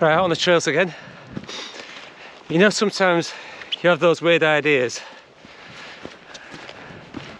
Right, out on the trails again. You know, sometimes you have those weird ideas,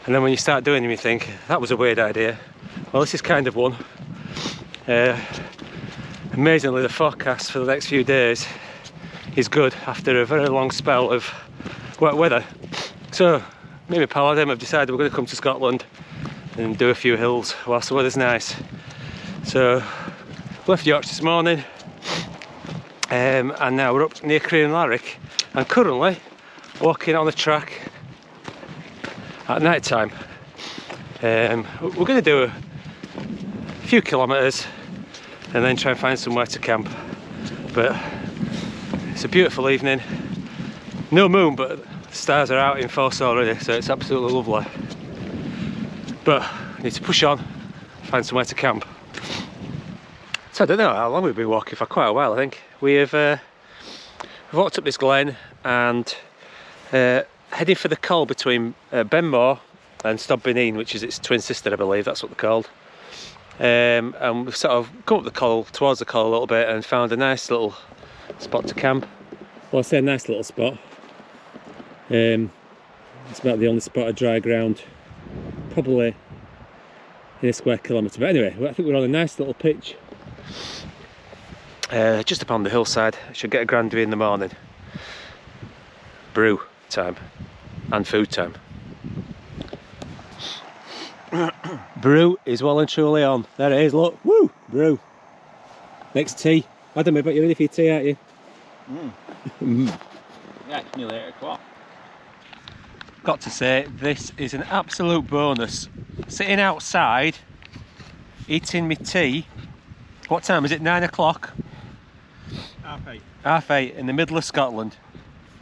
and then when you start doing them you think, that was a weird idea. Well, this is kind of one. Amazingly, the forecast for the next few days is good after a very long spell of wet weather. So, me and my pal Adam have decided we're going to come to Scotland and do a few hills whilst the weather's nice. So, we left York this morning, and now we're up near Crean and Larrick, and currently walking on the track at night time. We're going to do a few kilometres and then try and find somewhere to camp. But it's a beautiful evening, no moon, but the stars are out in force already, so it's absolutely lovely. But we need to push on, find somewhere to camp. So I don't know how long we've been walking, for quite a while I think. We've walked up this glen and heading for the col between Benmore and Stob Binnein, which is its twin sister, I believe, that's what they're called. And we've sort of come up the col, towards the col a little bit, and found a nice little spot to camp. Well, I say a nice little spot. It's about the only spot of dry ground, probably in a square kilometre. But anyway, I think we're on a nice little pitch, just upon the hillside. Should get a grand view in the morning. Brew time and food time. Brew is well and truly on. There it is, look. Woo! Brew. Next tea. Adam, I bet you're ready for your tea, aren't you? Yeah, it's nearly 8 o'clock. Got to say, this is an absolute bonus. Sitting outside, eating my tea. What time is it? 9 o'clock? Half 8. Half 8 in the middle of Scotland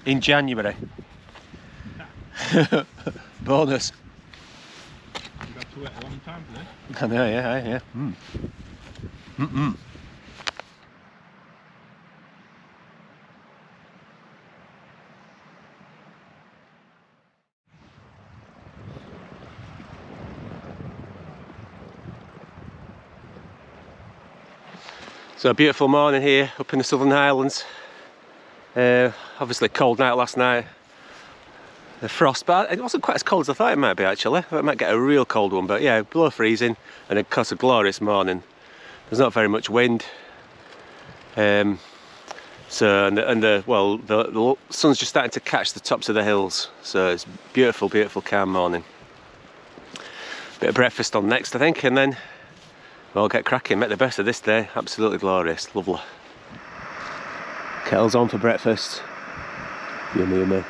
in January. Bonus. You've got to wait a long time for this. I know, yeah. So a beautiful morning here up in the Southern Highlands. Obviously cold night last night. The frost, but it wasn't quite as cold as I thought it might be actually. I might get a real cold one, but yeah, below freezing, and of course a glorious morning. There's not very much wind. The sun's just starting to catch the tops of the hills, so it's beautiful, beautiful, calm morning. Bit of breakfast on next, I think, and then we'll get cracking, make the best of this day. Absolutely glorious, lovely. Kettle's on for breakfast. Yummy, yummy.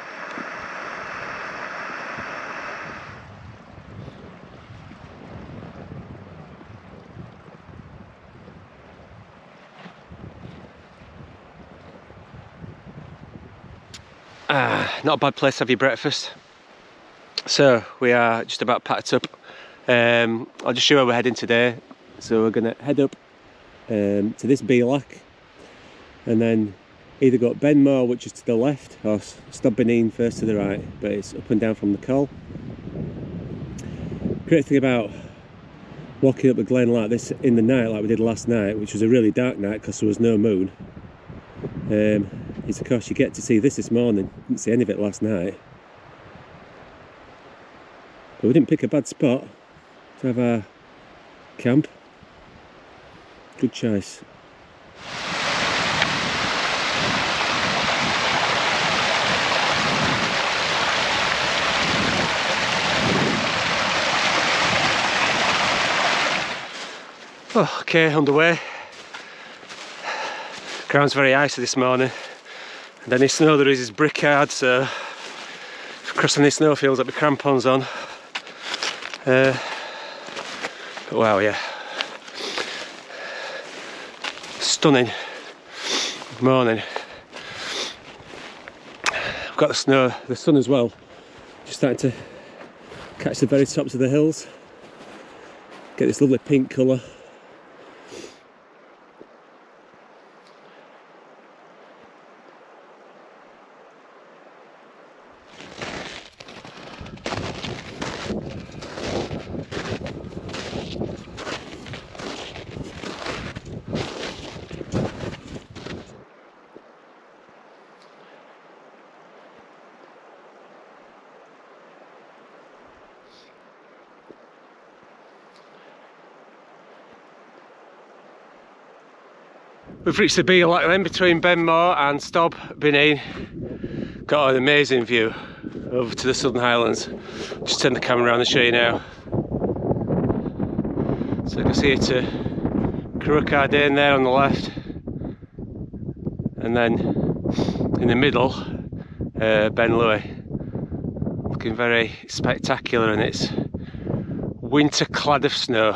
Not a bad place to have your breakfast. So we are just about packed up. I'll just show you where we're heading today. So we're going to head up to this Beelac, and then either go up Benmore, which is to the left, or Stob Binnein first to the right, but it's up and down from the col. Great thing about walking up the glen like this in the night, like we did last night, which was a really dark night because there was no moon, is of course you get to see this morning. Didn't see any of it last night, but we didn't pick a bad spot to have our camp. Good choice. Oh, okay, underway. Ground's very icy this morning, and any snow there is brick hard, so crossing these snowfields I'll be crampons on. But wow, yeah. Stunning morning. I've got the snow, the sun as well, just starting to catch the very tops of the hills. Get this lovely pink colour. We've reached the Binnein then between Benmore and Stob, Binnein. Got an amazing view over to the Southern Highlands. Just turn the camera around and show you now. So you can see it to Curragh there on the left, and then in the middle, Benlouis. Looking very spectacular, and it's winter clad of snow.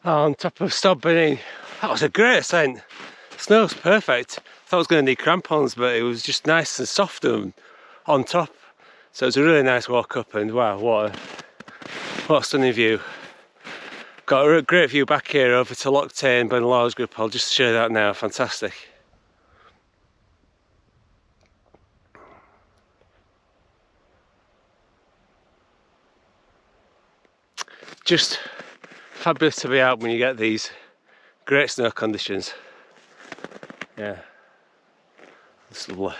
On top of Stob Binnein. That was a great ascent. Snow's perfect. I thought I was going to need crampons, but it was just nice and soft and on top. So it was a really nice walk up, and wow, what a stunning view. Got a great view back here over to Loch Tay and Ben Law's group. I'll just show you that now. Fantastic. Just fabulous to be out when you get these great snow conditions. Yeah, it's lovely.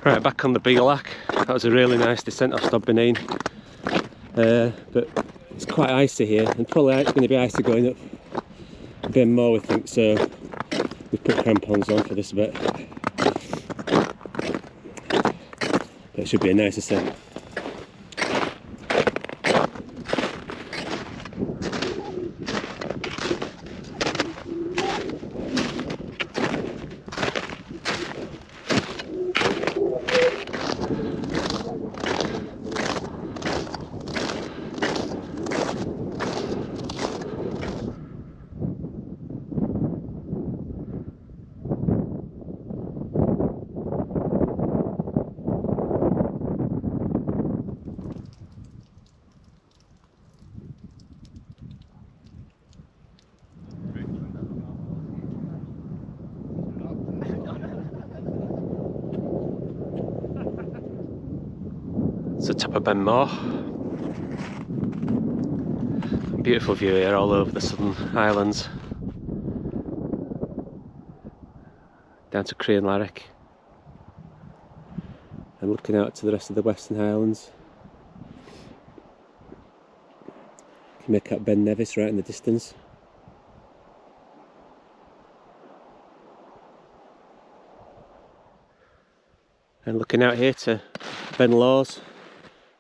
Right, back on the Binnein. That was a really nice descent off Stob Binnein, but it's quite icy here, and probably it's going to be icy going up Benmore, we think, so we put crampons on for this bit. But it should be a nice ascent. It's the top of Benmore. Beautiful view here all over the Southern Highlands. Down to Crean Larrick. And looking out to the rest of the Western Highlands. You can make out Ben Nevis right in the distance. And looking out here to Ben Law's,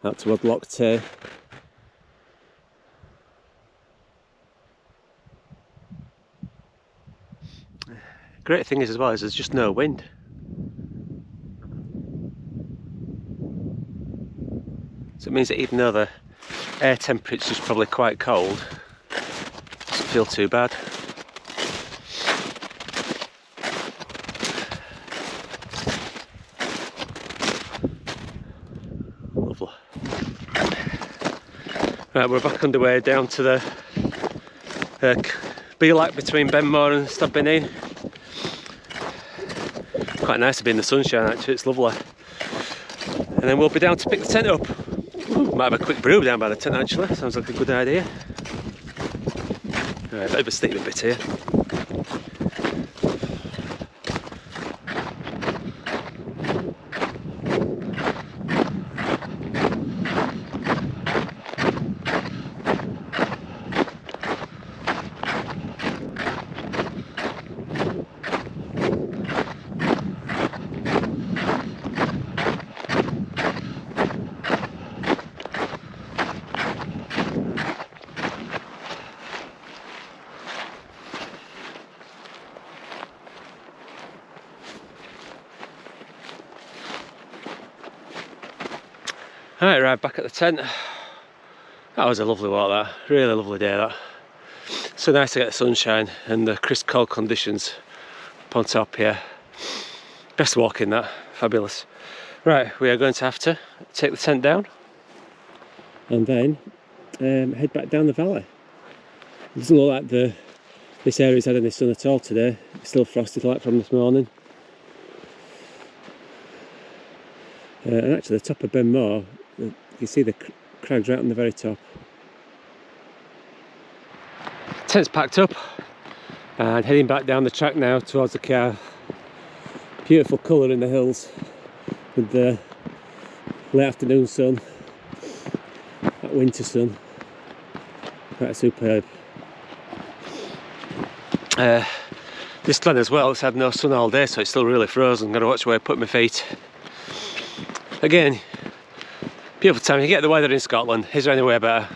out toward Loch Tay. Great thing is as well is there's just no wind. So it means that even though the air temperature is probably quite cold, it doesn't feel too bad. Lovely. Right, we're back underway down to the Binnein between Benmore and Stob Binnein. Quite nice to be in the sunshine actually, it's lovely. And then we'll be down to pick the tent up. Ooh, might have a quick brew down by the tent actually, sounds like a good idea. Alright, bit of a steep bit here. Alright, right back at the tent. That was a lovely walk, that. Really lovely day, that. So nice to get the sunshine and the crisp cold conditions up on top here. Best walk in that. Fabulous. Right, we are going to have to take the tent down and then head back down the valley. It doesn't look like this area's had any sun at all today. It's still frosted like from this morning. And actually the top of Binnein, you can see the crags right on the very top. Tent's packed up and heading back down the track now towards the car. Beautiful colour in the hills with the late afternoon sun, that winter sun, quite superb. This glen as well, it's had no sun all day, so it's still really frozen. Got to watch where I put my feet. Again, beautiful time. You get the weather in Scotland. Is there anywhere better?